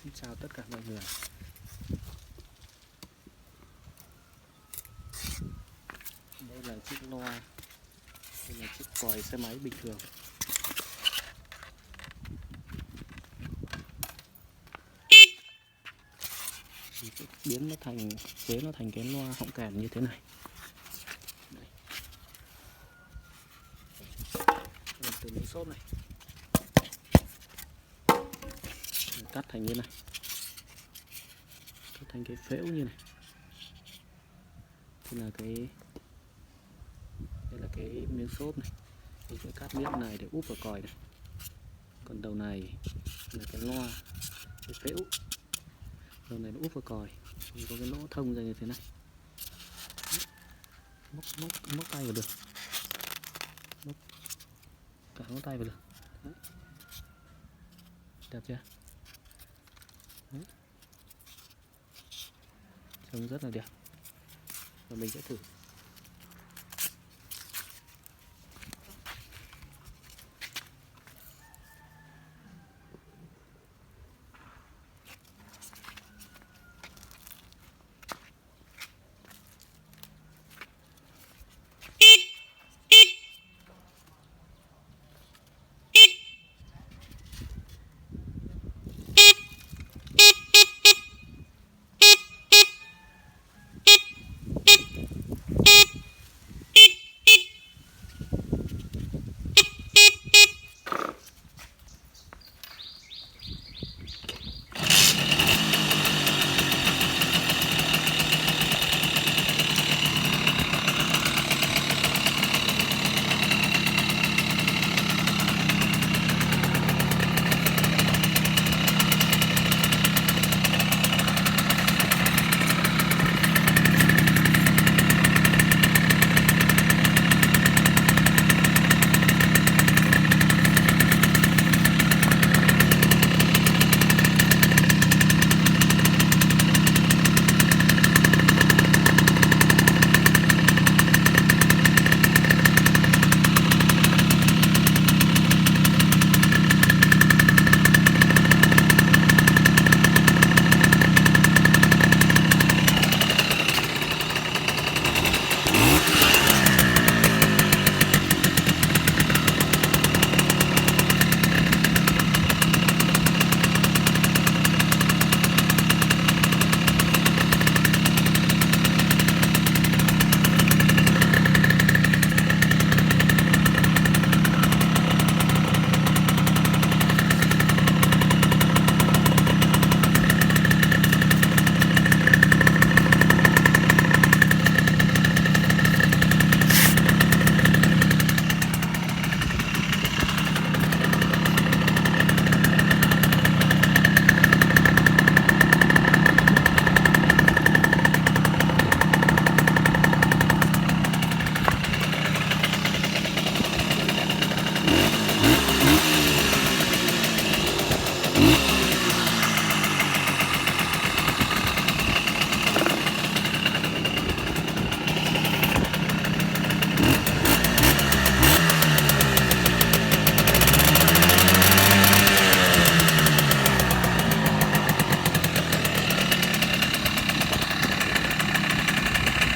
Xin chào tất cả mọi người. Đây là chiếc loa, đây là chiếc còi xe máy bình thường. Thì sẽ biến nó thành, chế nó thành cái loa họng kèn như thế này. Đây. Đây, từ miếng xốp này cắt thành như này, cắt thành cái phễu như này. Đây là đây là cái miếng xốp này, mình sẽ cắt miếng này để úp vào còi này. Còn đầu này là cái loa, cái phễu, đầu này nó úp vào còi, thì có cái lỗ thông ra như thế này. Móc tay vào được, móc cả ngón tay vào được. Đấy. Đẹp chưa? Đấy. Trông rất là đẹp, và mình sẽ thử.